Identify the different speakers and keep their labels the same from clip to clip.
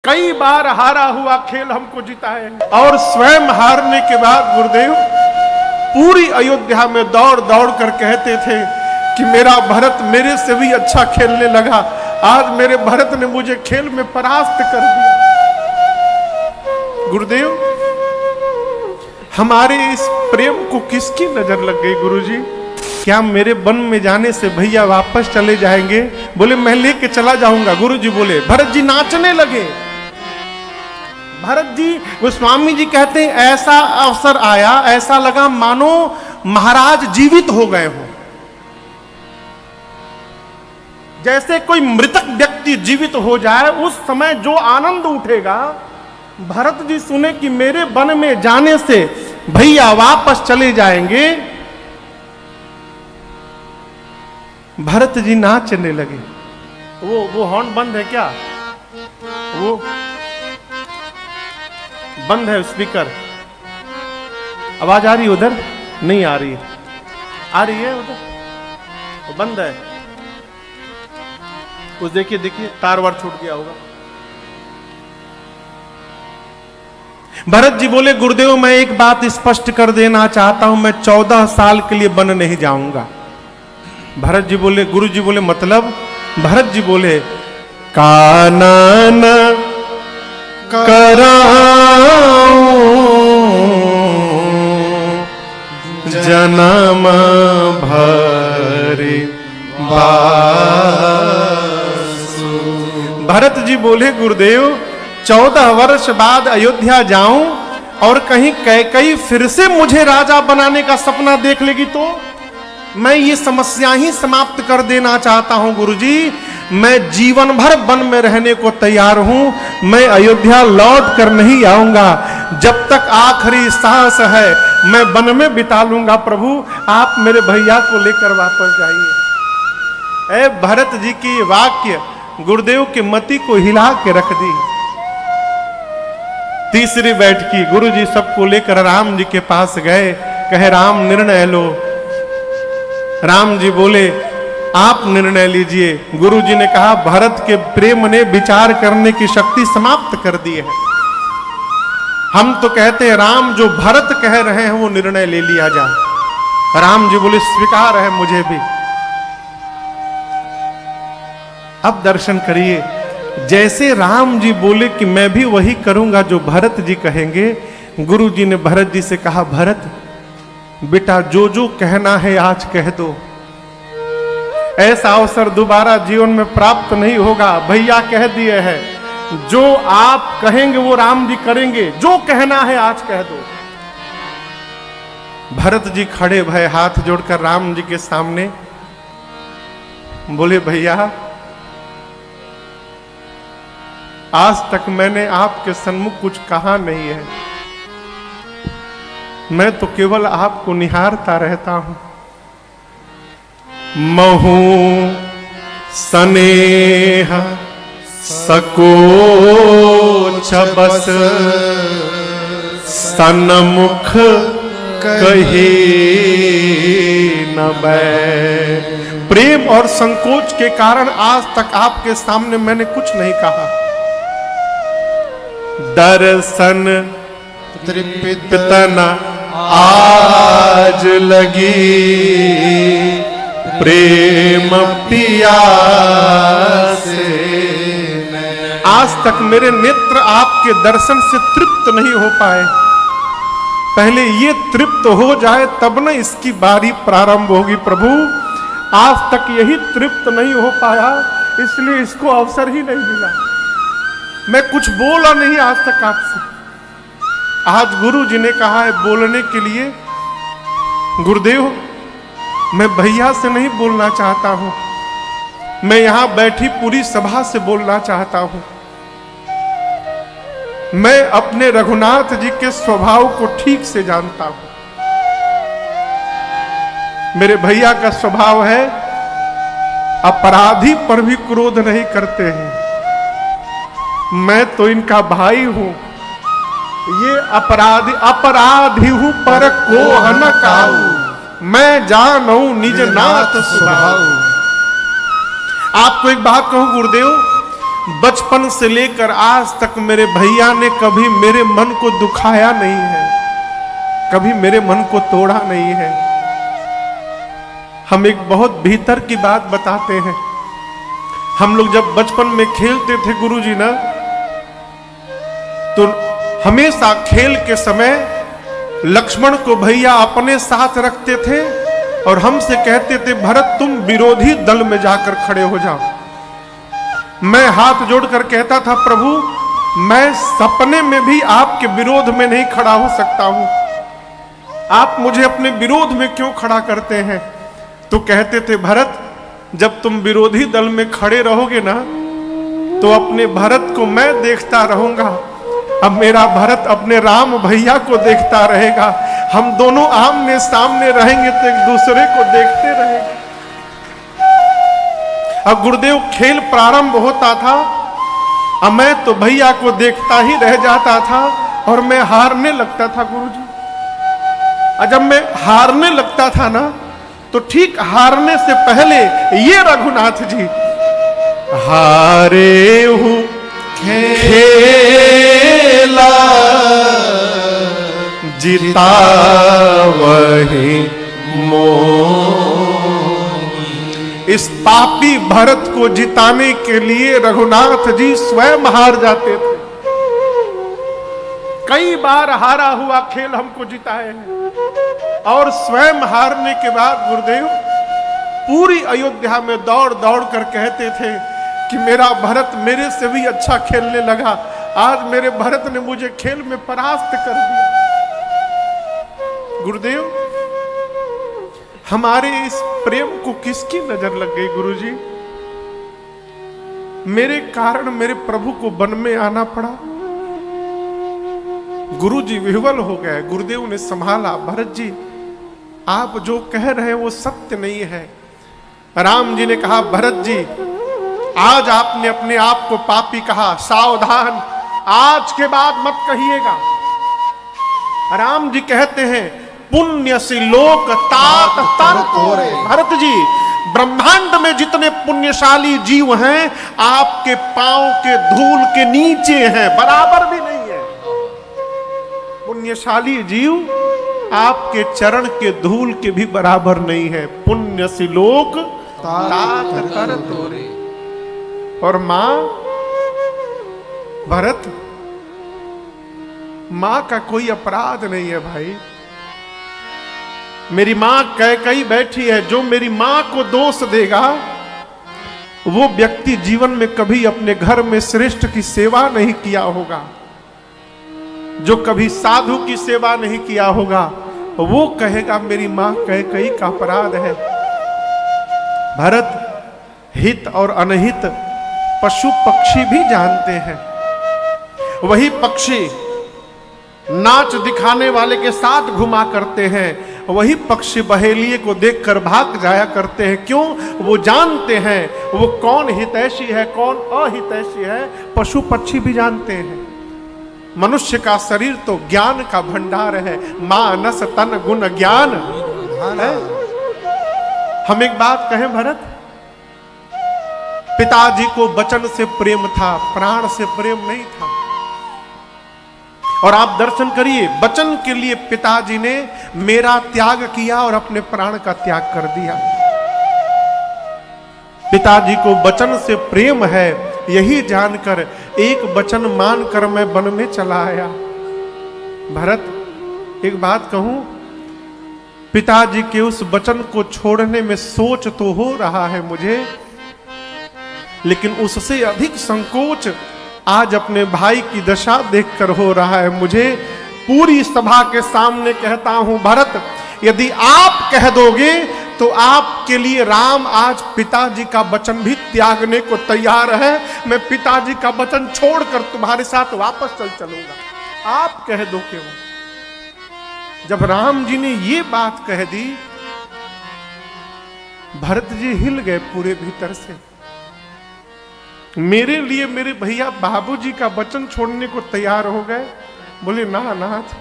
Speaker 1: कई बार हारा हुआ खेल हमको जिताए, और स्वयं हारने के बाद गुरुदेव पूरी अयोध्या में दौड़ दौड़ कर कहते थे कि मेरा भरत मेरे से भी अच्छा खेलने लगा, आज मेरे भरत ने मुझे खेल में परास्त कर दिया। गुरुदेव हमारे इस प्रेम को किसकी नजर लग गई गुरुजी? क्या मेरे वन में जाने से भैया वापस चले जाएंगे? बोले मैं लेके चला जाऊंगा। गुरुजी बोले, भरत जी नाचने लगे। भरत जी, गोस्वामी जी कहते हैं ऐसा अवसर आया, ऐसा लगा मानो महाराज जीवित हो गए हो। जैसे कोई मृतक व्यक्ति जीवित हो जाए, उस समय जो आनंद उठेगा। भरत जी सुने कि मेरे वन में जाने से भैया वापस चले जाएंगे, भरत जी नाचने लगे। वो हॉर्न बंद है क्या? वो बंद है स्पीकर, आवाज आ रही है उधर? नहीं आ रही है, आ रही है उधर, वो बंद है। उस देखिए देखिए तार वार छूट गया होगा। भरत जी बोले, गुरुदेव मैं एक बात स्पष्ट कर देना चाहता हूं, मैं 14 साल के लिए वन नहीं जाऊंगा। भरत जी बोले, गुरु जी बोले मतलब? भरत जी बोले, कानन कराऊं जन्म भरि बासु। भरत जी बोले, गुरुदेव 14 वर्ष बाद अयोध्या जाऊं और कहीं कैकई फिर से मुझे राजा बनाने का सपना देख लेगी तो मैं ये समस्या ही समाप्त कर देना चाहता हूं गुरुजी। मैं जीवन भर वन में रहने को तैयार हूं, मैं अयोध्या लौट कर नहीं आऊंगा। जब तक आखिरी सांस है मैं वन में बिता लूंगा। प्रभु आप मेरे भैया को लेकर वापस जाइए। ए भरत जी की वाक्य गुरुदेव के मति को हिला के रख दी। तीसरी बैठकी गुरु जी सबको लेकर राम जी के पास गए, कहे राम निर्णय लो। राम जी बोले आप निर्णय लीजिए। गुरु जी ने कहा भरत के प्रेम ने विचार करने की शक्ति समाप्त कर दी है। हम तो कहते हैं राम जो भरत कह रहे हैं वो निर्णय ले लिया जाए। राम जी बोले स्वीकार है मुझे भी। अब दर्शन करिए, जैसे राम जी बोले कि मैं भी वही करूंगा जो भरत जी कहेंगे, गुरु जी ने भरत जी से कहा भरत बेटा जो जो कहना है आज कह दो। ऐसा अवसर दोबारा जीवन में प्राप्त नहीं होगा। भैया कह दिए हैं जो आप कहेंगे वो राम जी करेंगे, जो कहना है आज कह दो। भरत जी खड़े भय हाथ जोड़कर राम जी के सामने बोले भैया आज तक मैंने आपके सन्मुख कुछ कहा नहीं है, मैं तो केवल आपको निहारता रहता हूं। महू स्नेह सकोच बस सन्मुख कहे न बै। प्रेम और संकोच के कारण आज तक आपके सामने मैंने कुछ नहीं कहा। दर्शन तृप्तन आज लगी प्रेम पिया से। आज तक मेरे नेत्र आपके दर्शन से तृप्त नहीं हो पाए, पहले ये तृप्त हो जाए तब न इसकी बारी प्रारंभ होगी। प्रभु आज तक यही तृप्त नहीं हो पाया, इसलिए इसको अवसर ही नहीं मिला। मैं कुछ बोला नहीं आज तक आपसे। आज गुरु जी ने कहा है बोलने के लिए। गुरुदेव मैं भैया से नहीं बोलना चाहता हूं, मैं यहां बैठी पूरी सभा से बोलना चाहता हूं। मैं अपने रघुनाथ जी के स्वभाव को ठीक से जानता हूं। मेरे भैया का स्वभाव है अपराधी पर भी क्रोध नहीं करते हैं। मैं तो इनका भाई हूं, ये अपराधी हूं पर कोह न काऊ, मैं जानू निज नाथ स्वभाव। आपको एक बात कहूं गुरुदेव, बचपन से लेकर आज तक मेरे भैया ने कभी मेरे मन को दुखाया नहीं है, कभी मेरे मन को तोड़ा नहीं है। हम एक बहुत भीतर की बात बताते हैं। हम लोग जब बचपन में खेलते थे गुरुजी ना, तो हमेशा खेल के समय लक्ष्मण को भैया अपने साथ रखते थे और हमसे कहते थे भरत तुम विरोधी दल में जाकर खड़े हो जाओ। मैं हाथ जोड़कर कहता था प्रभु मैं सपने में भी आपके विरोध में नहीं खड़ा हो सकता हूं, आप मुझे अपने विरोध में क्यों खड़ा करते हैं? तो कहते थे भरत जब तुम विरोधी दल में खड़े रहोगे ना तो अपने भरत को मैं देखता रहूंगा, अब मेरा भरत अपने राम भैया को देखता रहेगा, हम दोनों आमने सामने रहेंगे तो एक दूसरे को देखते रहेंगे। अब गुरुदेव खेल प्रारंभ होता था, अब मैं तो भैया को देखता ही रह जाता था और मैं हारने लगता था गुरुजी। और जब मैं हारने लगता था ना तो ठीक हारने से पहले ये रघुनाथ जी हारे हूं खेला जीता वही मोह। इस पापी भरत को जिताने के लिए रघुनाथ जी स्वयं हार जाते थे। कई बार हारा हुआ खेल हमको जिताए हैं और स्वयं हारने के बाद गुरुदेव पूरी अयोध्या में दौड़ दौड़ कर कहते थे कि मेरा भरत मेरे से भी अच्छा खेलने लगा, आज मेरे भरत ने मुझे खेल में परास्त कर दिया। गुरुदेव हमारे इस प्रेम को किसकी नजर लग गई गुरुजी? मेरे कारण मेरे प्रभु को वन में आना पड़ा। गुरुजी विह्वल हो गए। गुरुदेव ने संभाला, भरत जी आप जो कह रहे हैं वो सत्य नहीं है। राम जी ने कहा भरत जी आज आपने अपने आप को पापी कहा, सावधान आज के बाद मत कहिएगा। राम जी कहते हैं पुण्य से लोक तात तर तोरे। भरत जी ब्रह्मांड में जितने पुण्यशाली जीव हैं आपके पांव के धूल के नीचे हैं, बराबर भी नहीं है। पुण्यशाली जीव आपके चरण के धूल के भी बराबर नहीं है। पुण्य से लोक तात तर तोरे। और मां भरत मां का कोई अपराध नहीं है भाई। मेरी मां कैकई बैठी है, जो मेरी मां को दोष देगा वो व्यक्ति जीवन में कभी अपने घर में श्रेष्ठ की सेवा नहीं किया होगा, जो कभी साधु की सेवा नहीं किया होगा वो कहेगा मेरी मां कैकई का अपराध है। भरत हित और अनहित पशु पक्षी भी जानते हैं। वही पक्षी नाच दिखाने वाले के साथ घुमा करते हैं, वही पक्षी बहेलिए को देखकर भाग जाया करते हैं। क्यों? वो जानते हैं वो कौन हितैषी है कौन अहितैषी है। पशु पक्षी भी जानते हैं। मनुष्य का शरीर तो ज्ञान का भंडार है, मानस तन गुण ज्ञान है। हम एक बात कहें भरत, पिताजी को वचन से प्रेम था, प्राण से प्रेम नहीं था। और आप दर्शन करिए, वचन के लिए पिताजी ने मेरा त्याग किया और अपने प्राण का त्याग कर दिया। पिताजी को वचन से प्रेम है यही जानकर एक वचन मानकर मैं वन में चला आया। भरत एक बात कहूं, पिताजी के उस वचन को छोड़ने में सोच तो हो रहा है मुझे, लेकिन उससे अधिक संकोच आज अपने भाई की दशा देखकर हो रहा है मुझे। पूरी सभा के सामने कहता हूं भरत यदि आप कह दोगे तो आपके लिए राम आज पिताजी का वचन भी त्यागने को तैयार है। मैं पिताजी का वचन छोड़कर तुम्हारे साथ वापस चलूंगा, आप कह दो क्यों? जब राम जी ने ये बात कह दी भरत जी हिल गए पूरे भीतर से। मेरे लिए मेरे भैया बाबूजी का वचन छोड़ने को तैयार हो गए। बोले ना नाथ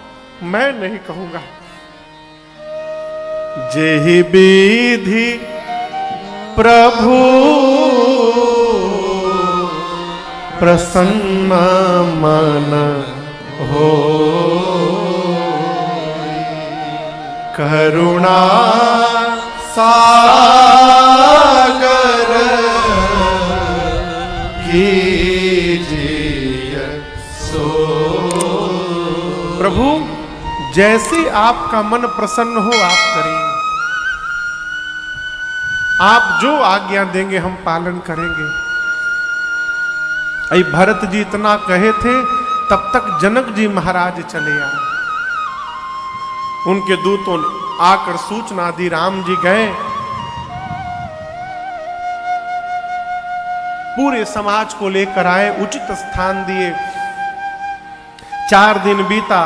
Speaker 1: मैं नहीं कहूंगा। जेहि विधि प्रभु प्रसन्न मन हो, करुणा सागर कीजिए सो। प्रभु जैसे आपका मन प्रसन्न हो आप करें, आप जो आज्ञा देंगे हम पालन करेंगे। अई भरत जी इतना कहे थे, तब तक जनक जी महाराज चले आए। उनके दूतों ने आकर सूचना दी, राम जी गए। पूरे समाज को लेकर आए, उचित स्थान दिए। 4 दिन बीता।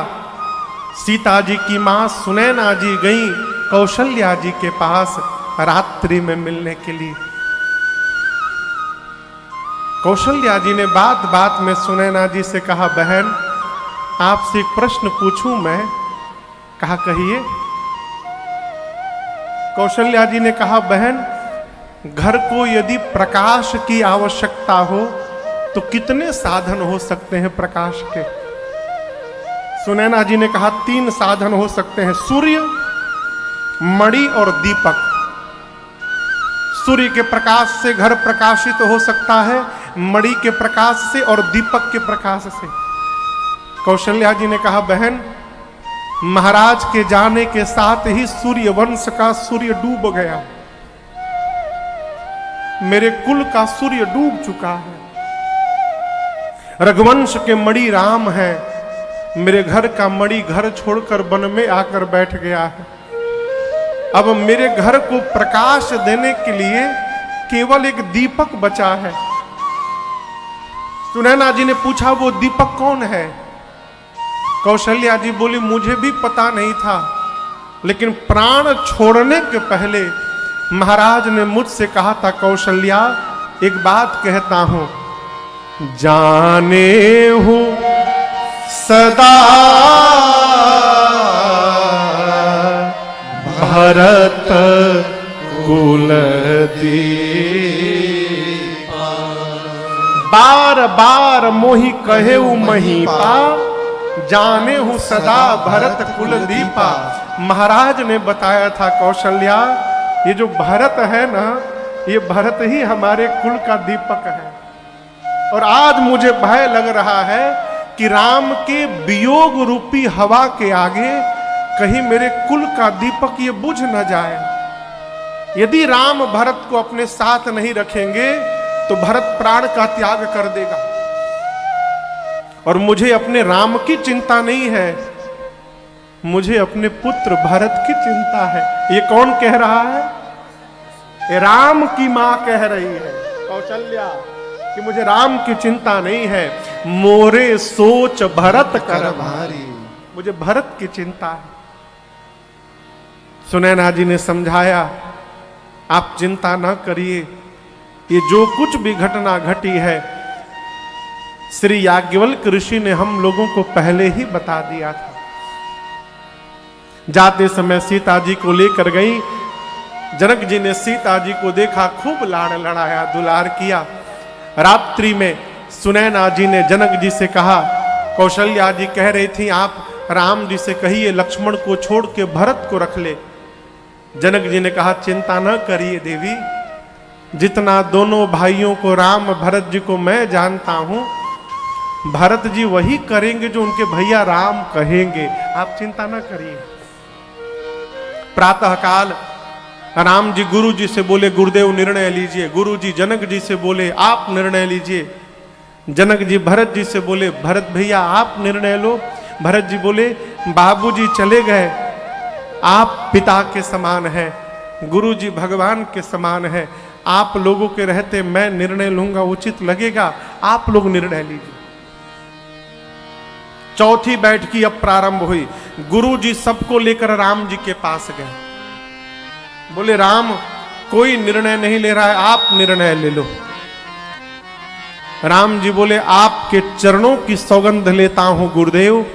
Speaker 1: सीता जी की मां सुनैना जी गई कौशल्या जी के पास रात्रि में मिलने के लिए। कौशल्या जी ने बात बात में सुनैना जी से कहा, बहन आपसे एक प्रश्न पूछूं मैं? कहा कहिए। कौशल्या जी ने कहा, बहन घर को यदि प्रकाश की आवश्यकता हो तो कितने साधन हो सकते हैं प्रकाश के? सुनैना जी ने कहा 3 साधन हो सकते हैं, सूर्य, मणि और दीपक। सूर्य के प्रकाश से घर प्रकाशित हो सकता है, मणि के प्रकाश से और दीपक के प्रकाश से। कौशल्या जी ने कहा, बहन महाराज के जाने के साथ ही सूर्य वंश का सूर्य डूब गया, मेरे कुल का सूर्य डूब चुका है। रघुवंश के मणि राम है, मेरे घर का मणि घर छोड़कर वन में आकर बैठ गया है। अब मेरे घर को प्रकाश देने के लिए केवल एक दीपक बचा है। सुनैना जी ने पूछा, वो दीपक कौन है? कौशल्या जी बोली, मुझे भी पता नहीं था, लेकिन प्राण छोड़ने के पहले महाराज ने मुझसे कहा था, कौशल्या एक बात कहता हूं, जाने हूं सदा भरत कुल दीपा। बार बार मोहि कहे महीपा, जाने हूं सदा भरत कुल दीपा। महाराज ने बताया था, कौशल्या ये जो भरत है ना, ये भरत ही हमारे कुल का दीपक है। और आज मुझे भय लग रहा है कि राम के वियोग रूपी हवा के आगे कहीं मेरे कुल का दीपक ये बुझ न जाए। यदि राम भरत को अपने साथ नहीं रखेंगे तो भरत प्राण का त्याग कर देगा। और मुझे अपने राम की चिंता नहीं है, मुझे अपने पुत्र भरत की चिंता है। ये कौन कह रहा है? ये राम की मां कह रही है, कौशल्या, कि मुझे राम की चिंता नहीं है, मोरे सोच भरत कर भारी, मुझे भरत की चिंता है। सुनैना जी ने समझाया, आप चिंता ना करिए, ये जो कुछ भी घटना घटी है श्री याज्ञवल्क्य ऋषि ने हम लोगों को पहले ही बता दिया था। जाते समय सीता जी को लेकर गई। जनक जी ने सीता जी को देखा, खूब लाड़ लड़ाया, दुलार किया। रात्रि में सुनैना जी ने जनक जी से कहा, कौशल्या जी कह रही थी आप राम जी से कहिए लक्ष्मण को छोड़ के भरत को रख ले। जनक जी ने कहा, चिंता न करिए देवी, जितना दोनों भाइयों को राम भरत जी को मैं जानता हूं, भरत जी वही करेंगे जो उनके भैया राम कहेंगे, आप चिंता न करिए। प्रातःकाल राम जी गुरु जी से बोले, गुरुदेव निर्णय लीजिए। गुरु जी जनक जी से बोले, आप निर्णय लीजिए। जनक जी भरत जी से बोले, भरत भैया आप निर्णय लो। भरत जी बोले, बाबूजी चले गए, आप पिता के समान हैं, गुरु जी भगवान के समान हैं, आप लोगों के रहते मैं निर्णय लूंगा उचित लगेगा, आप लोग निर्णय लीजिए। चौथी बैठकी अब प्रारंभ हुई। गुरु जी सबको लेकर राम जी के पास गए। बोले, राम कोई निर्णय नहीं ले रहा है, आप निर्णय ले लो। राम जी बोले, आपके चरणों की सौगंध लेता हूं गुरुदेव,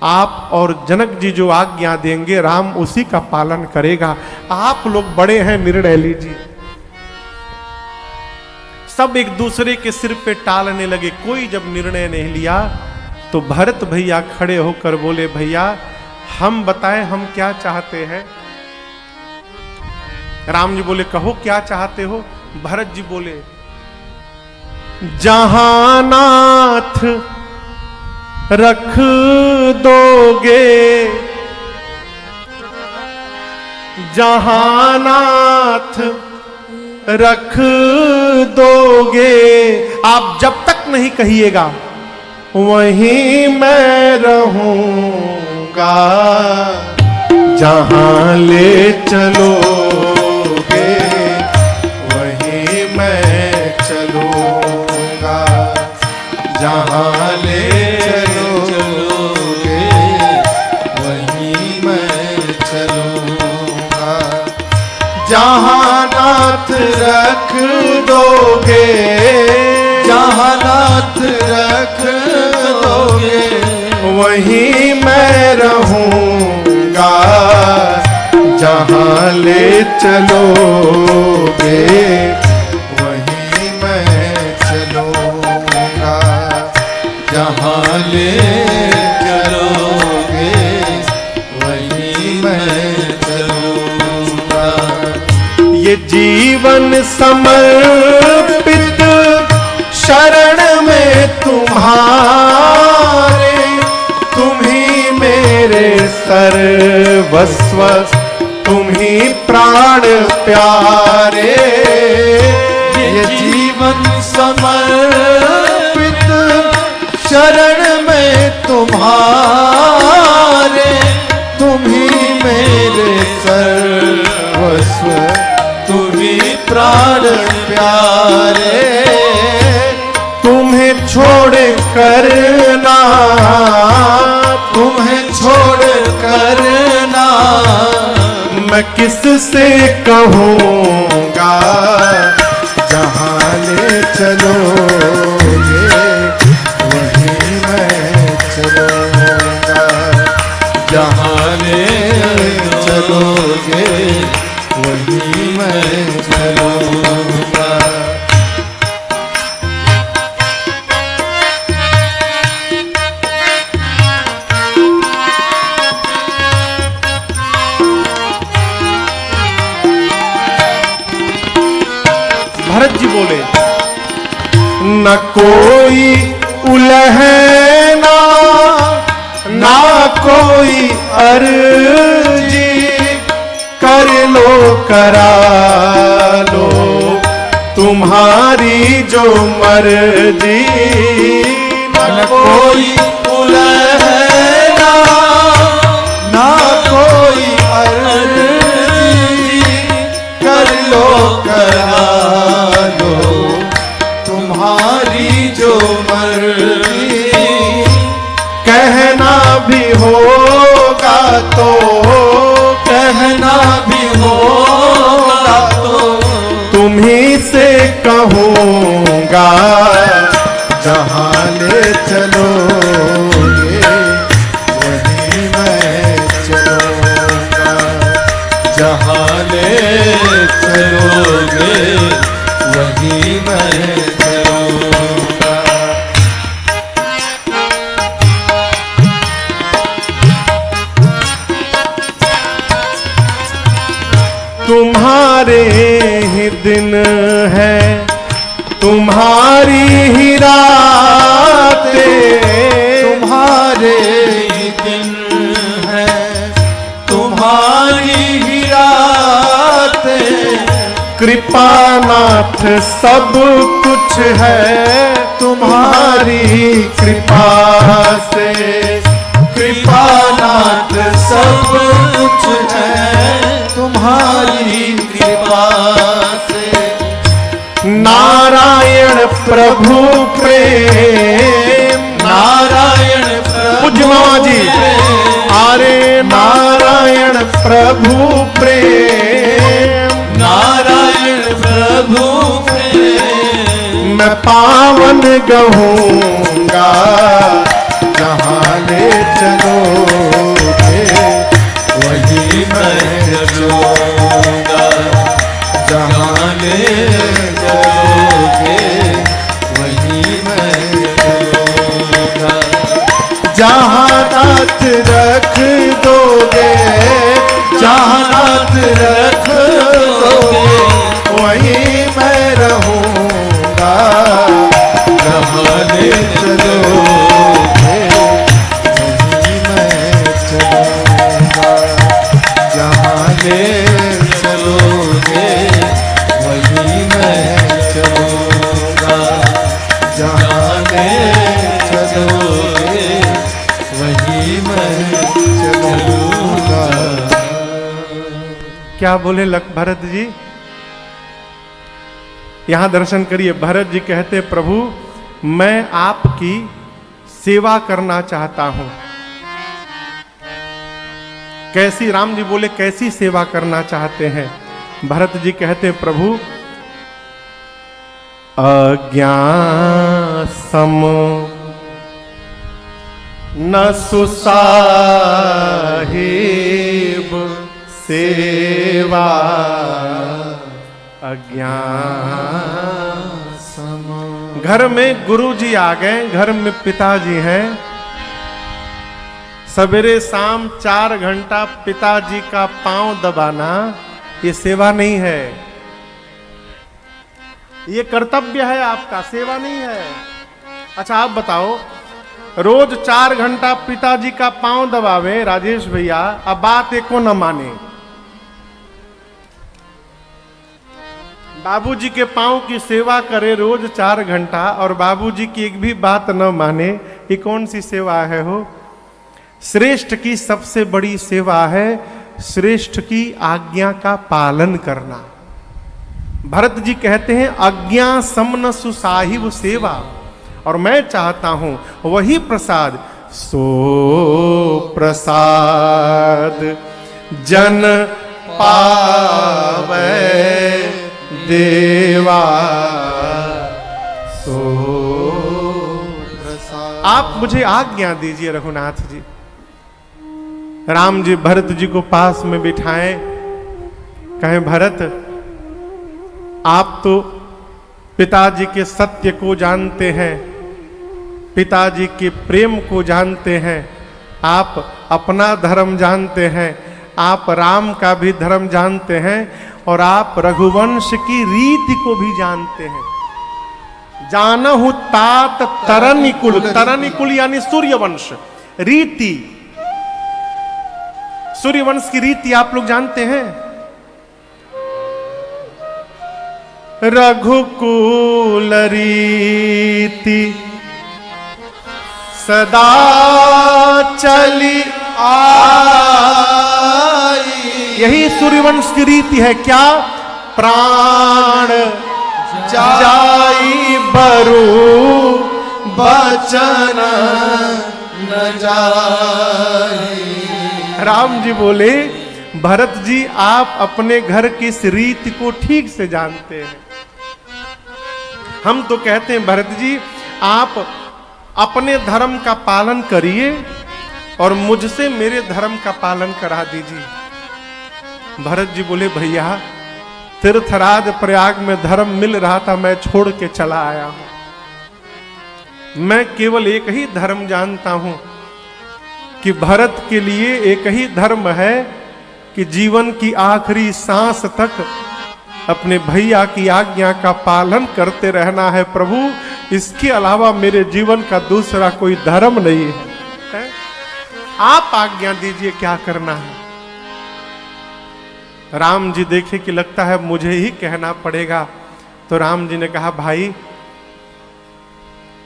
Speaker 1: आप और जनक जी जो आज्ञा देंगे राम उसी का पालन करेगा, आप लोग बड़े हैं, निर्णय लीजिए। सब एक दूसरे के सिर पे टालने लगे। कोई जब निर्णय नहीं लिया तो भरत भैया खड़े होकर बोले, भैया हम बताएं हम क्या चाहते हैं। राम जी बोले, कहो क्या चाहते हो। भरत जी बोले, जहां नाथ रख दोगे, जहां नाथ रख दोगे, आप जब तक नहीं कहिएगा वहीं मैं रहूंगा। जहां ले चलोगे वहीं मैं चलूंगा। जहां ले चलोगे वहीं मैं चलूंगा। जहां नाथ रख दोगे, जहां नाथ रख दोगे वहीं मैं रहूंगा। जहां ले चलोगे वहीं मैं चलूंगा। जहां ले चलोगे वहीं मैं चलूंगा। ये जीवन समर्पित शरण में तुम्हारे, तुम ही मेरे सर्वस्व, तुम ही प्राण प्यारे। ये जीवन समर्पित शरण में तुम्हारे, तुम ही मेरे सर्वस्व, तुम ही प्राण प्यारे। तुम्हें छोड़ कर ना, तुम्हें छोड़ कर ना मैं किससे कहूँगा। जहाँ ले चलोगे वहीं मैं चलूँगा। जहाँ ले चलोगे वहीं मैं चलूँगा। भरत जी बोले, न कोई उलहना ना कोई अर्जी, कर लो करा लो तुम्हारी जो मर्जी। न कोई उलहना ना कोई अर्जी, कर लो करा तुम्हारी जो मर्जी। कहना भी होगा तो, कहना भी होगा तो तुम्ही से कहूँगा। जहाँ ले चलोगे वहीं मैं चलूँगा। जहाँ ले चलोगे वहीं मैं चलूँगा। तुम्हारे ही दिन है, तुम्हारी ही रातें, तुम्हारे ही दिन है, तुम्हारी ही रातें। कृपानाथ सब कुछ है तुम्हारी कृपा से। कृपानाथ सब कुछ है तुम्हारी कृपा से। नारायण प्रभु प्रेम, नारायण प्रभु जी, अरे नारायण प्रभु प्रेम, नारायण प्रभु प्रेम। मैं पावन कहूँगा जहाँ ले चलोगे वहीं मैं चलूँगा। जहाँ ले चलोगे
Speaker 2: जहाँ नाथ रख दोगे, जहाँ नाथ रख दोगे, वहीं मैं रहूँगा। जहाँ ले चलोगे वहीं मैं चलूँगा, जहाँ ले चलोगे वहीं मैं चलूँगा, जहाँ ले चलोगे वहीं मैं चलूँगा।
Speaker 1: क्या बोले भरत जी? यहां दर्शन करिए। भरत जी कहते, प्रभु मैं आपकी सेवा करना चाहता हूं। कैसी? राम जी बोले कैसी सेवा करना चाहते हैं? भरत जी कहते, प्रभु अज्ञान सम न सुसाहिब सेवा, अज्ञान सम। घर में गुरु जी आ गए, घर में पिताजी हैं। सवेरे शाम 4 घंटा पिताजी का पांव दबाना ये सेवा नहीं है, ये कर्तव्य है आपका, सेवा नहीं है। अच्छा आप बताओ, रोज 4 घंटा पिताजी का पांव दबावे राजेश भैया, अब बात एको न माने, बाबूजी के पांव की सेवा करे रोज 4 घंटा और बाबूजी की एक भी बात न माने, ये कौन सी सेवा है हो? श्रेष्ठ की सबसे बड़ी सेवा है श्रेष्ठ की आज्ञा का पालन करना। भरत जी कहते हैं आज्ञा समन सुसाहिब सेवा, और मैं चाहता हूं वही प्रसाद, सो प्रसाद जन पावे देवा, सो प्रसाद। आप मुझे आज्ञा दीजिए रघुनाथ जी। राम जी भरत जी को पास में बिठाएं, कहें भरत आप तो पिताजी के सत्य को जानते हैं, पिताजी के प्रेम को जानते हैं, आप अपना धर्म जानते हैं, आप राम का भी धर्म जानते हैं, और आप रघुवंश की रीति को भी जानते हैं। जानहु तात तरनिकुल, तरनिकुल यानी सूर्यवंश रीति, सूर्यवंश की रीति आप लोग जानते हैं। रघुकुल रीति सदा चली आई, यही सूर्यवंश की रीति है। क्या? प्राण जाई बरु बचन न जाई। राम जी बोले भरत जी आप अपने घर की इस रीति को ठीक से जानते हैं। हम तो कहते हैं भरत जी आप अपने धर्म का पालन करिए और मुझसे मेरे धर्म का पालन करा दीजिए। भरत जी बोले भैया तीर्थराज प्रयाग में धर्म मिल रहा था, मैं छोड़ के चला आया हूं। मैं केवल एक ही धर्म जानता हूं कि भरत के लिए एक ही धर्म है कि जीवन की आखिरी सांस तक अपने भैया की आज्ञा का पालन करते रहना है। प्रभु इसके अलावा मेरे जीवन का दूसरा कोई धर्म नहीं है, आप आज्ञा दीजिए क्या करना है। राम जी देखे कि लगता है मुझे ही कहना पड़ेगा, तो राम जी ने कहा भाई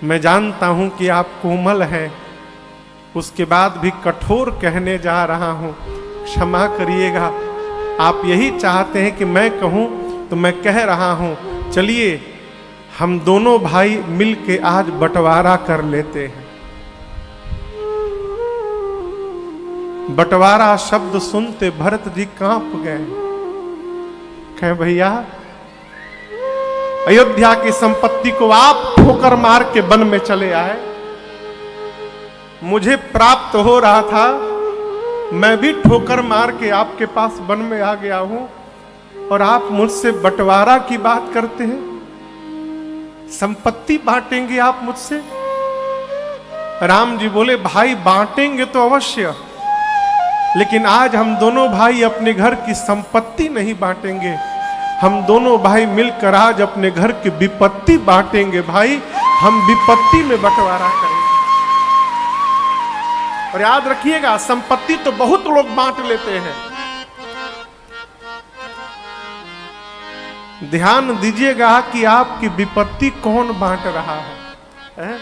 Speaker 1: मैं जानता हूं कि आप कोमल हैं, उसके बाद भी कठोर कहने जा रहा हूं, क्षमा करिएगा। आप यही चाहते हैं कि मैं कहूं तो मैं कह रहा हूं। चलिए हम दोनों भाई मिलके आज बंटवारा कर लेते हैं। बंटवारा शब्द सुनते भरत जी कांप गए, कहे भैया अयोध्या की संपत्ति को आप ठोकर मार के वन में चले आए, मुझे प्राप्त हो रहा था, मैं भी ठोकर मार के आपके पास वन में आ गया हूं और आप मुझसे बंटवारा की बात करते हैं, संपत्ति बांटेंगे आप मुझसे। राम जी बोले भाई बांटेंगे तो अवश्य, लेकिन आज हम दोनों भाई अपने घर की संपत्ति नहीं बांटेंगे, हम दोनों भाई मिलकर आज अपने घर की विपत्ति बांटेंगे। भाई हम विपत्ति में बंटवारा करेंगे। और याद रखिएगा, संपत्ति तो बहुत लोग बांट लेते हैं, ध्यान दीजिएगा कि आपकी विपत्ति कौन बांट रहा है?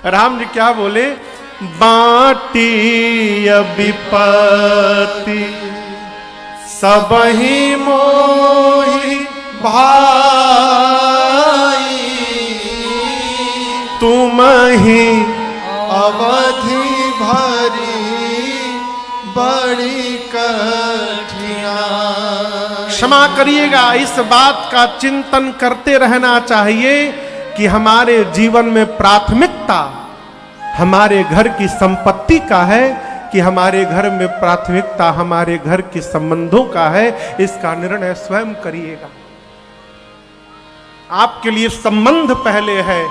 Speaker 1: राम जी क्या बोले? बांटी विपत्ति सबहि मोहि भाई, तुम ही
Speaker 2: अवधि भरी बड़ी कठिनाई।
Speaker 1: क्षमा करिएगा, इस बात का चिंतन करते रहना चाहिए कि हमारे जीवन में प्राथमिकता हमारे घर की संपत्ति का है कि हमारे घर में प्राथमिकता हमारे घर के संबंधों का है। इसका निर्णय स्वयं करिएगा। आपके लिए संबंध पहले है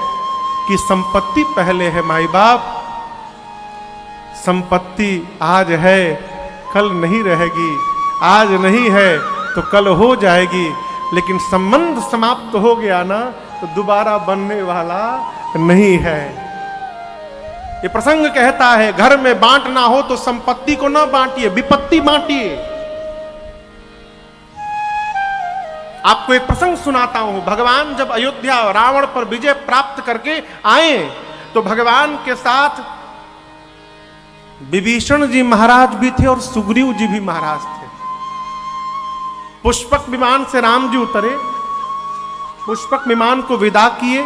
Speaker 1: कि संपत्ति पहले है? माई बाप, संपत्ति आज है कल नहीं रहेगी, आज नहीं है तो कल हो जाएगी, लेकिन संबंध समाप्त हो गया ना तो दोबारा बनने वाला नहीं है। ये प्रसंग कहता है घर में बांटना हो तो संपत्ति को ना बांटिए, विपत्ति बांटिए। आपको एक प्रसंग सुनाता हूं। भगवान जब अयोध्या रावण पर विजय प्राप्त करके आए तो भगवान के साथ विभीषण जी महाराज भी थे और सुग्रीव जी भी महाराज थे। पुष्पक विमान से राम जी उतरे, पुष्पक विमान को विदा किए,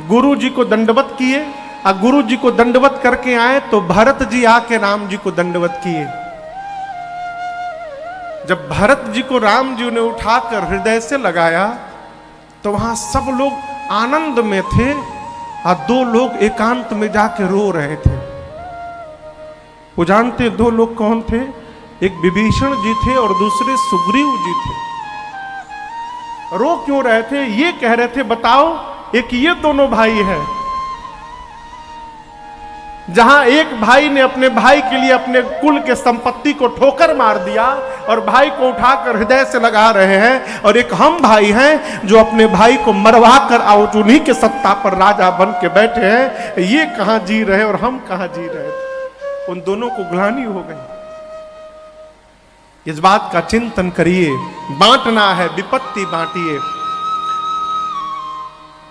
Speaker 1: गुरु जी को दंडवत किए, और गुरु जी को दंडवत करके आए तो भरत जी आके राम जी को दंडवत किए। जब भरत जी को राम जी ने उठाकर हृदय से लगाया तो वहां सब लोग आनंद में थे और दो लोग एकांत में जाके रो रहे थे। वो जानते दो लोग कौन थे? एक विभीषण जी थे और दूसरे सुग्रीव जी थे। रो क्यों रहे थे? ये कह रहे थे बताओ, एक ये दोनों भाई हैं, जहां एक भाई ने अपने भाई के लिए अपने कुल के संपत्ति को ठोकर मार दिया और भाई को उठाकर हृदय से लगा रहे हैं, और एक हम भाई हैं जो अपने भाई को मरवा कर आउट उन्हीं के सत्ता पर राजा बन के बैठे हैं। ये कहां जी रहे और हम कहां जी रहे थे? उन दोनों को ग्लानि हो गई। इस बात का चिंतन करिए। बांटना है, विपत्ति बांटिए।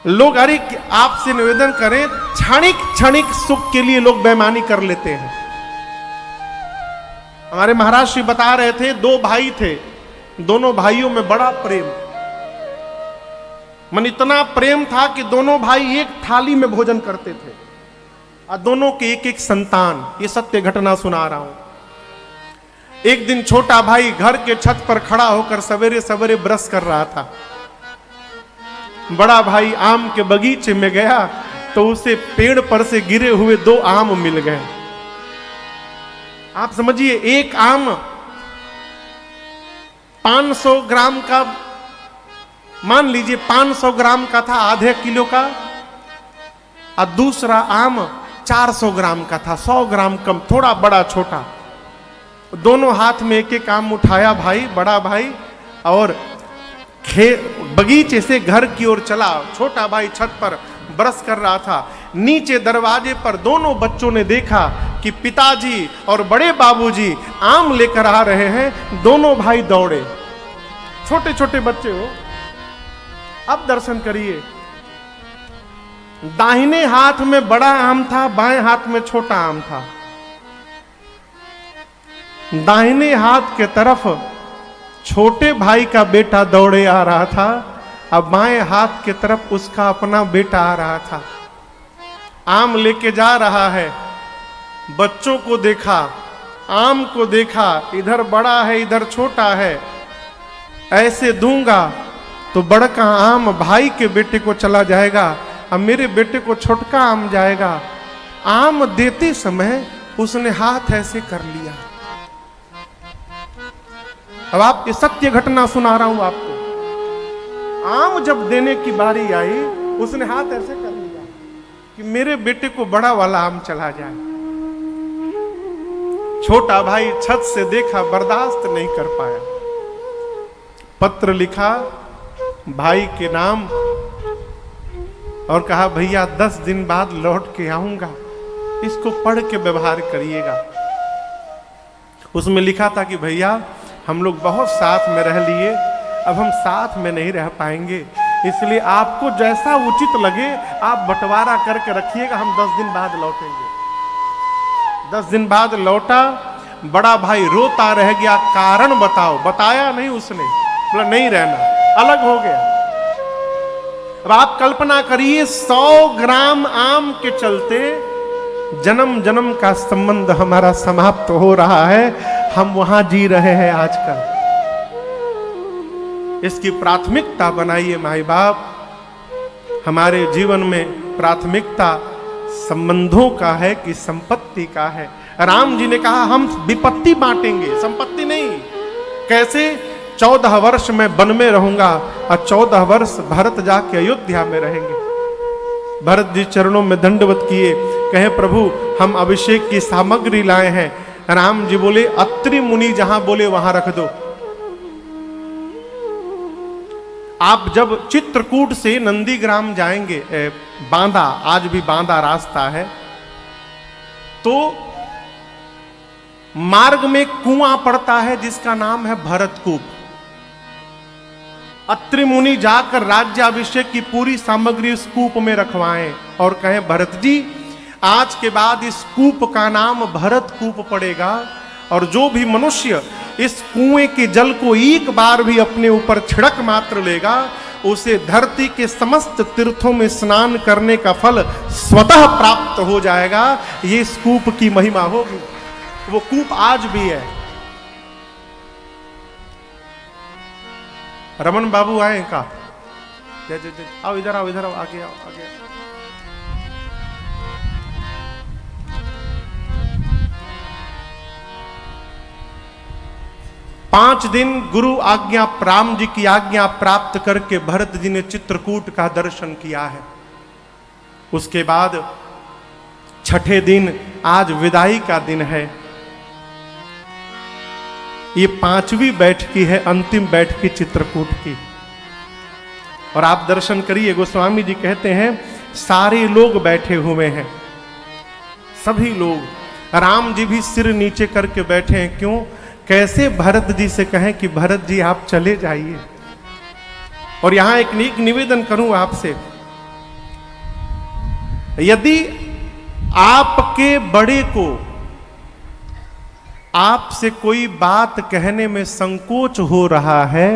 Speaker 1: लोग अरे आपसे निवेदन करें, क्षणिक सुख के लिए लोग बेईमानी कर लेते हैं। हमारे महाराज श्री बता रहे थे, दो भाई थे, दोनों भाइयों में बड़ा प्रेम, मन इतना प्रेम था कि दोनों भाई एक थाली में भोजन करते थे और दोनों के एक एक संतान। ये सत्य घटना सुना रहा हूं। एक दिन छोटा भाई घर के छत पर खड़ा होकर सवेरे सवेरे ब्रश कर रहा था। बड़ा भाई आम के बगीचे में गया तो उसे पेड़ पर से गिरे हुए दो आम मिल गए। आप समझिए, एक आम 500 ग्राम का, मान लीजिए 500 ग्राम का था, आधे किलो का, और दूसरा आम 400 ग्राम का था, 100 ग्राम कम, थोड़ा बड़ा छोटा। दोनों हाथ में एक एक आम उठाया भाई, बड़ा भाई, और बगीचे से घर की ओर चला। छोटा भाई छत पर ब्रश कर रहा था। नीचे दरवाजे पर दोनों बच्चों ने देखा कि पिताजी और बड़े बाबूजी आम लेकर आ रहे हैं। दोनों भाई दौड़े, छोटे छोटे बच्चे हो। अब दर्शन करिए, दाहिने हाथ में बड़ा आम था, बाएं हाथ में छोटा आम था। दाहिने हाथ के तरफ छोटे भाई का बेटा दौड़े आ रहा था, अब बाएं हाथ की तरफ उसका अपना बेटा आ रहा था। आम लेके जा रहा है, बच्चों को देखा, आम को देखा, इधर बड़ा है इधर छोटा है, ऐसे दूंगा तो बड़का आम भाई के बेटे को चला जाएगा, अब मेरे बेटे को छोटका आम जाएगा। आम देते समय उसने हाथ ऐसे कर लिया। अब आप ये सत्य घटना सुना रहा हूं आपको। आम जब देने की बारी आई उसने हाथ ऐसे कर लिया। कि मेरे बेटे को बड़ा वाला आम चला जाए। छोटा भाई छत से देखा, बर्दाश्त नहीं कर पाया, पत्र लिखा भाई के नाम और कहा भैया 10 दिन बाद लौट के आऊंगा, इसको पढ़ के व्यवहार करिएगा। उसमें लिखा था कि भैया हम लोग बहुत साथ में रह लिए, अब हम साथ में नहीं रह पाएंगे, इसलिए आपको जैसा उचित लगे आप बंटवारा करके रखिएगा, हम 10 दिन बाद लौटेंगे। 10 दिन बाद लौटा, बड़ा भाई रोता रह गया, कारण बताओ, बताया नहीं उसने, बोला नहीं रहना, अलग हो गया। अब आप कल्पना करिए 100 ग्राम आम के चलते जन्म जन्म का संबंध हमारा समाप्त हो रहा है, हम वहां जी रहे हैं आजकल। इसकी प्राथमिकता बनाइए माई बाप। हमारे जीवन में प्राथमिकता संबंधों का है कि संपत्ति का है। राम जी ने कहा हम विपत्ति बांटेंगे, संपत्ति नहीं। कैसे? 14 वर्ष मैं वन में रहूंगा और 14 वर्ष भरत जाके अयोध्या में रहेंगे। भरत जी चरणों में दंडवत किए, कहे प्रभु हम अभिषेक की सामग्री लाए हैं। राम जी बोले अत्रि मुनि जहां बोले वहां रख दो। आप जब चित्रकूट से नंदीग्राम जाएंगे, बांदा, आज भी बांदा रास्ता है, तो मार्ग में कुआं पड़ता है जिसका नाम है भरतकूप। अत्रि मुनि जाकर राज्याभिषेक की पूरी सामग्री इस कूप में रखवाएं और कहें भरत जी आज के बाद इस कूप का नाम भरतकूप पड़ेगा, और जो भी मनुष्य इस कुएं के जल को एक बार भी अपने ऊपर छिड़क मात्र लेगा, उसे धरती के समस्त तीर्थों में स्नान करने का फल स्वतः प्राप्त हो जाएगा। ये इस कूप की महिमा होगी। वो कूप आज भी है। रमन बाबू आए का? जय जय जय, आओ इधर आओ, इधर आओ, आगे आओ, आगे आओ। पांच दिन गुरु आज्ञा, राम जी की आज्ञा प्राप्त करके भरत जी ने चित्रकूट का दर्शन किया है। उसके बाद छठे दिन आज विदाई का दिन है। ये 5वीं बैठकी है, अंतिम बैठकी चित्रकूट की। और आप दर्शन करिए, गोस्वामी जी कहते हैं सारे लोग बैठे हुए हैं, सभी लोग। राम जी भी सिर नीचे करके बैठे हैं। क्यों? कैसे भरत जी से कहें कि भरत जी आप चले जाइए। और यहां एक निवेदन करूं आपसे, यदि आपके बड़े को आपसे कोई बात कहने में संकोच हो रहा है,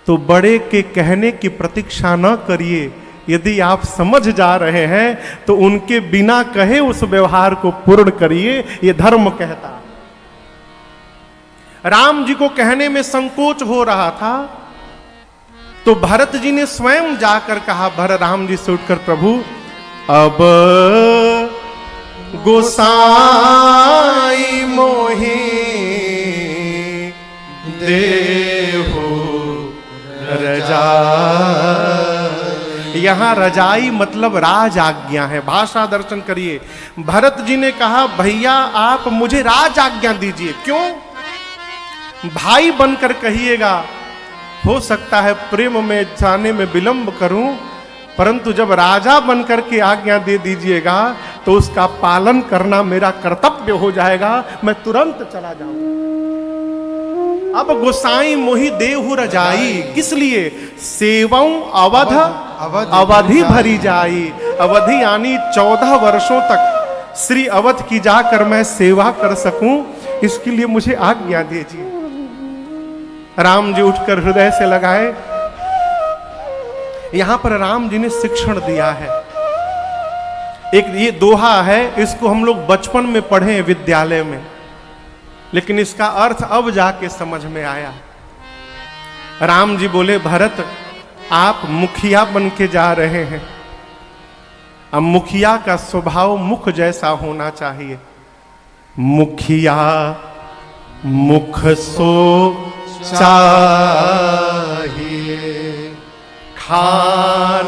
Speaker 1: तो बड़े के कहने की प्रतीक्षा न करिए। यदि आप समझ जा रहे हैं तो उनके बिना कहे उस व्यवहार को पूर्ण करिए, ये धर्म कहता। राम जी को कहने में संकोच हो रहा था, तो भरत जी ने स्वयं जाकर कहा, राम जी से उठकर प्रभु अब गोसाई मोहि देहु रजाई। यहां रजाई मतलब राज आज्ञा है। भाषा दर्शन करिए। भरत जी ने कहा भैया आप मुझे राज आज्ञा दीजिए। क्यों? भाई बनकर कहिएगा, हो सकता है प्रेम में जाने में विलंब करूं, परंतु जब राजा बनकर के आज्ञा दे दीजिएगा तो उसका पालन करना मेरा कर्तव्य हो जाएगा, मैं तुरंत चला जाऊंगा। अब गोसाई मोहि देहु रजाई, किस लिए? सेवं अवध अवधि भरी जाई। अवधि यानी 14 वर्षों तक श्री अवध की जाकर मैं सेवा कर सकूं, इसके लिए मुझे आज्ञा दीजिए। राम जी उठकर हृदय से लगाए। यहां पर राम जी ने शिक्षण दिया है। एक ये दोहा है, इसको हम लोग बचपन में पढ़े विद्यालय में, लेकिन इसका अर्थ अब जाके समझ में आया। राम जी बोले भरत आप मुखिया बन के जा रहे हैं। अब मुखिया का स्वभाव मुख जैसा होना चाहिए। मुखिया मुख सो चाहिए, खान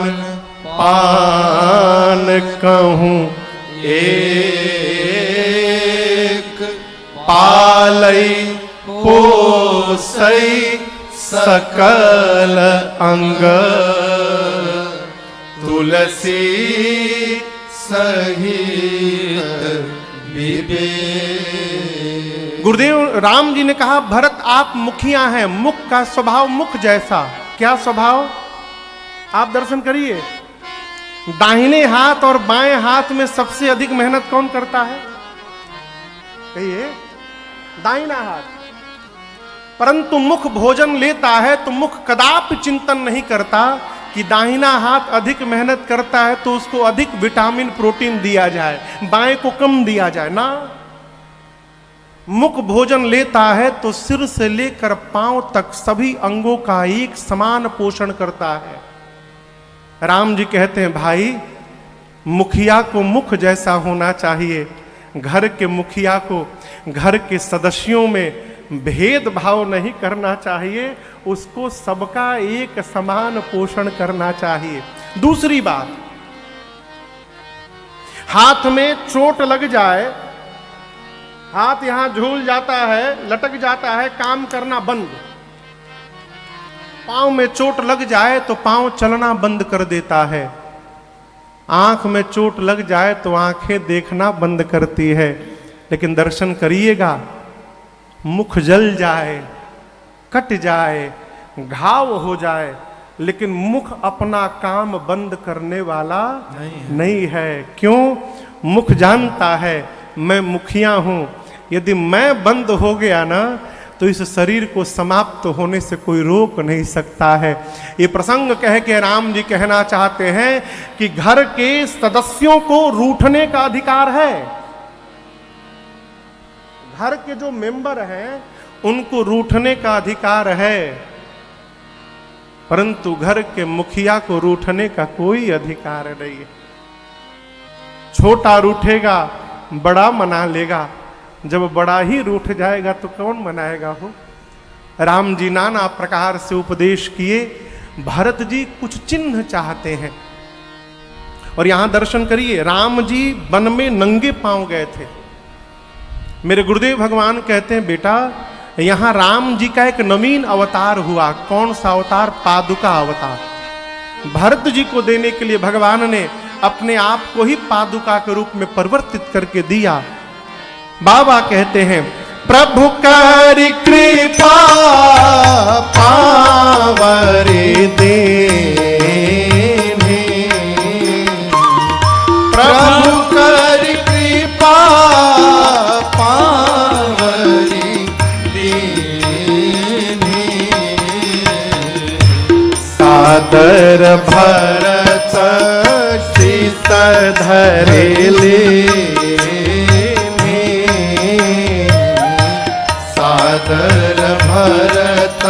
Speaker 1: पान कहूँ एक, पालई पोसई सकल अंग,
Speaker 2: तुलसी सहित विवेक।
Speaker 1: गुरुदेव राम जी ने कहा, भरत आप मुखिया हैं, मुख का स्वभाव मुख जैसा। क्या स्वभाव? आप दर्शन करिए, दाहिने हाथ और बाएं हाथ में सबसे अधिक मेहनत कौन करता है? कहिए, दाहिना हाथ। परंतु मुख भोजन लेता है तो मुख कदापि चिंतन नहीं करता कि दाहिना हाथ अधिक मेहनत करता है तो उसको अधिक विटामिन प्रोटीन दिया जाए, बाएं को कम दिया जाए ना। मुख भोजन लेता है तो सिर से लेकर पांव तक सभी अंगों का एक समान पोषण करता है। राम जी कहते हैं, भाई मुखिया को मुख जैसा होना चाहिए। घर के मुखिया को घर के सदस्यों में भेदभाव नहीं करना चाहिए, उसको सबका एक समान पोषण करना चाहिए। दूसरी बात, हाथ में चोट लग जाए, हाथ यहां झूल जाता है, लटक जाता है, काम करना बंद। पांव में चोट लग जाए तो पांव चलना बंद कर देता है। आंख में चोट लग जाए तो आंखें देखना बंद करती है। लेकिन दर्शन करिएगा, मुख जल जाए, कट जाए, घाव हो जाए, लेकिन मुख अपना काम बंद करने वाला नहीं है। क्यों? मुख जानता है मैं मुखिया हूं, यदि मैं बंद हो गया ना तो इस शरीर को समाप्त होने से कोई रोक नहीं सकता है। ये प्रसंग कह के राम जी कहना चाहते हैं कि घर के सदस्यों को रूठने का अधिकार है। घर के जो मेंबर हैं उनको रूठने का अधिकार है, परंतु घर के मुखिया को रूठने का कोई अधिकार नहीं है। छोटा रूठेगा, बड़ा मना लेगा, जब बड़ा ही रूठ जाएगा तो कौन मनाएगा हो। राम जी नाना प्रकार से उपदेश किए, भरत जी कुछ चिन्ह चाहते हैं। और यहां दर्शन करिए, राम जी वन में नंगे पांव गए थे। मेरे गुरुदेव भगवान कहते हैं, बेटा यहां राम जी का एक नवीन अवतार हुआ। कौन सा अवतार? पादुका अवतार। भरत जी को देने के लिए भगवान ने अपने आप को ही पादुका के रूप में परिवर्तित करके दिया। बाबा कहते हैं, प्रभु कर कृपा पावरे देने,
Speaker 2: प्रभु कर कृपा पावरी दीने,
Speaker 1: सादर भरत शीस धरे ले,
Speaker 2: सादर भरत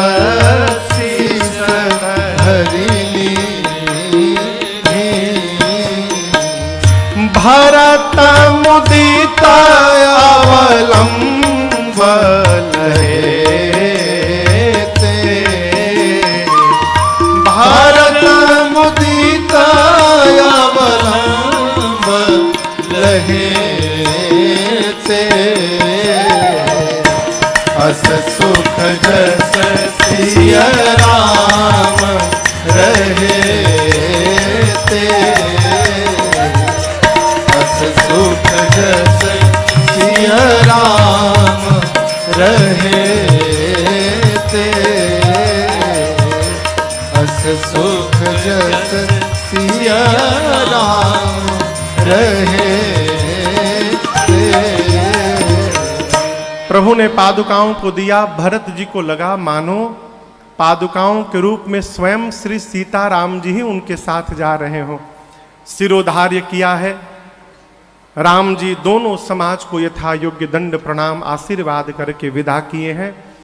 Speaker 2: शीस धरि
Speaker 1: भरत मुदित अवलंबन
Speaker 2: हेते, भारत मुदित अवलंबन हेते, अस सुख जस सिया राम रहेते, अस सुख जस सिया राम रहेते, अस सुख जस सिया राम रहेते।
Speaker 1: प्रभु ने पादुकाओं को दिया। भरत जी को लगा मानो पादुकाओं के रूप में स्वयं श्री सीताराम जी ही उनके साथ जा रहे हो। सिरोधार्य किया है। राम जी दोनों समाज को यथा योग्य दंड प्रणाम आशीर्वाद करके विदा किए हैं।